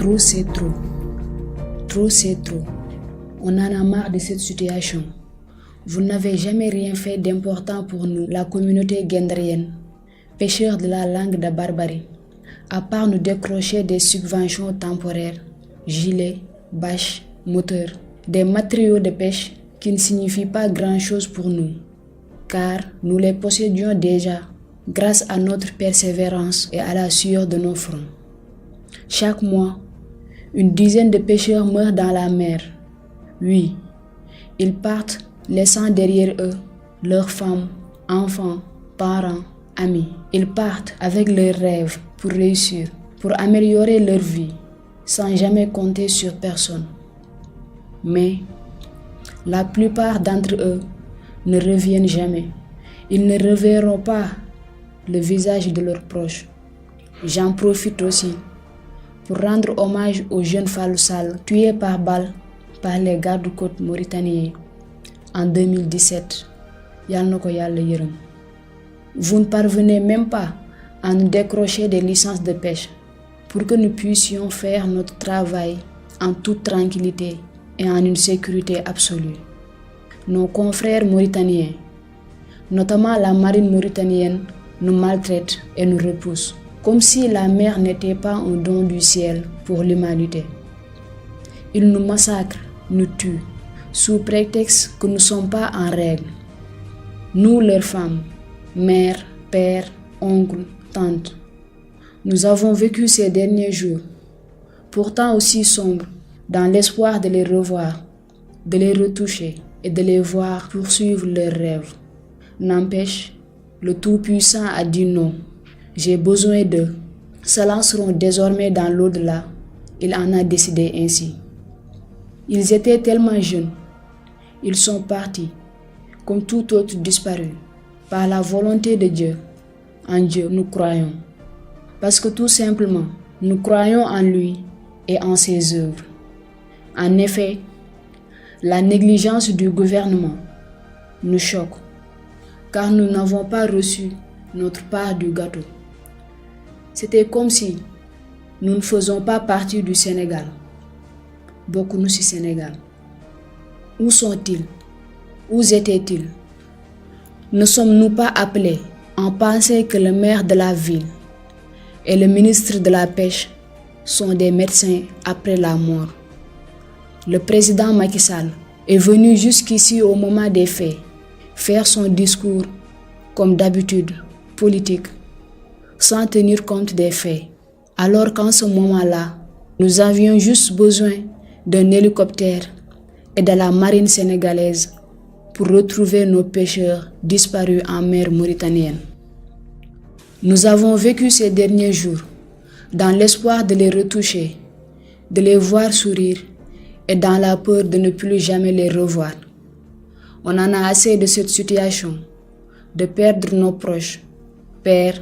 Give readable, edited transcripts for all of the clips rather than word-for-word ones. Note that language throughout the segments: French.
Trop, c'est trop. Trop, c'est trop. On en a marre de cette situation. Vous n'avez jamais rien fait d'important pour nous, la communauté guendrienne, pêcheurs de la langue de Barbarie, à part nous décrocher des subventions temporaires, gilets, bâches, moteurs, des matériaux de pêche qui ne signifient pas grand-chose pour nous, car nous les possédions déjà grâce à notre persévérance et à la sueur de nos fronts. Chaque mois, une dizaine de pêcheurs meurent dans la mer. Oui, ils partent laissant derrière eux leurs femmes, enfants, parents, amis. Ils partent avec leurs rêves pour réussir, pour améliorer leur vie, sans jamais compter sur personne. Mais la plupart d'entre eux ne reviennent jamais. Ils ne reverront pas le visage de leurs proches. J'en profite aussi pour rendre hommage au jeune Fallou Sall tué par balle par les gardes-côtes mauritaniens en 2017. Yal na ko Yàlla yërëm. Vous ne parvenez même pas à nous décrocher des licences de pêche pour que nous puissions faire notre travail en toute tranquillité et en une sécurité absolue. Nos confrères mauritaniens, notamment la marine mauritanienne, nous maltraitent et nous repoussent, comme si la mer n'était pas un don du ciel pour l'humanité. Ils nous massacrent, nous tuent, sous prétexte que nous ne sommes pas en règle. Nous, leurs femmes, mères, pères, oncles, tantes, nous avons vécu ces derniers jours, pourtant aussi sombres, dans l'espoir de les revoir, de les retoucher et de les voir poursuivre leurs rêves. N'empêche, le Tout-Puissant a dit non. J'ai besoin d'eux. Se lanceront désormais dans l'au-delà. Il en a décidé ainsi. Ils étaient tellement jeunes. Ils sont partis, comme tout autre disparu, par la volonté de Dieu. En Dieu, nous croyons. Parce que tout simplement, nous croyons en lui et en ses œuvres. En effet, la négligence du gouvernement nous choque, car nous n'avons pas reçu notre part du gâteau. C'était comme si nous ne faisons pas partie du Sénégal. Beaucoup nous si Sénégal. Où sont-ils? Où étaient-ils? Ne sommes-nous pas appelés en pensant que le maire de la ville et le ministre de la Pêche sont des médecins après la mort? Le président Macky Sall est venu jusqu'ici au moment des faits, faire son discours, comme d'habitude, politique, sans tenir compte des faits, alors qu'en ce moment-là, nous avions juste besoin d'un hélicoptère et de la marine sénégalaise pour retrouver nos pêcheurs disparus en mer mauritanienne. Nous avons vécu ces derniers jours dans l'espoir de les retoucher, de les voir sourire et dans la peur de ne plus jamais les revoir. On en a assez de cette situation, de perdre nos proches, pères,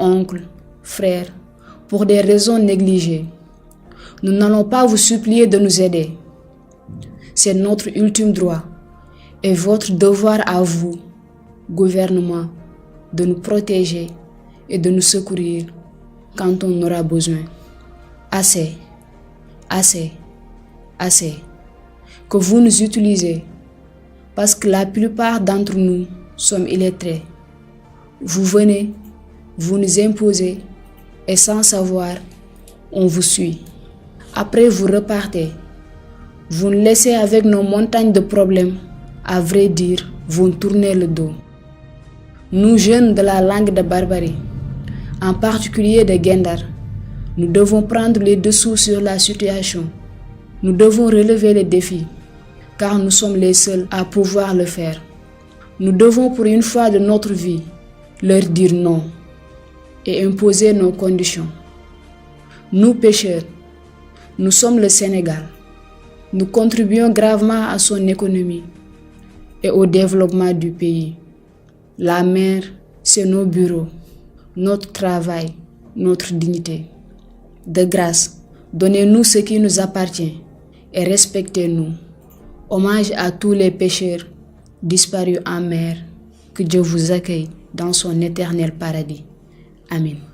oncles, frères, pour des raisons négligées. Nous n'allons pas vous supplier de nous aider. C'est notre ultime droit et votre devoir à vous, gouvernement, de nous protéger et de nous secourir quand on aura besoin. Assez, assez, assez, que vous nous utilisez, parce que la plupart d'entre nous sommes illettrés. Vous venez, vous nous imposez, et sans savoir, on vous suit. Après, vous repartez. Vous nous laissez avec nos montagnes de problèmes. À vrai dire, vous nous tournez le dos. Nous, jeunes de la langue de Barbarie, en particulier de Guendar, nous devons prendre les dessous sur la situation. Nous devons relever les défis, car nous sommes les seuls à pouvoir le faire. Nous devons pour une fois de notre vie leur dire non et imposer nos conditions. Nous, pêcheurs, nous sommes le Sénégal. Nous contribuons gravement à son économie et au développement du pays. La mer, c'est nos bureaux, notre travail, notre dignité. De grâce, donnez-nous ce qui nous appartient et respectez-nous. Hommage à tous les pêcheurs disparus en mer. Que Dieu vous accueille dans son éternel paradis. Amen.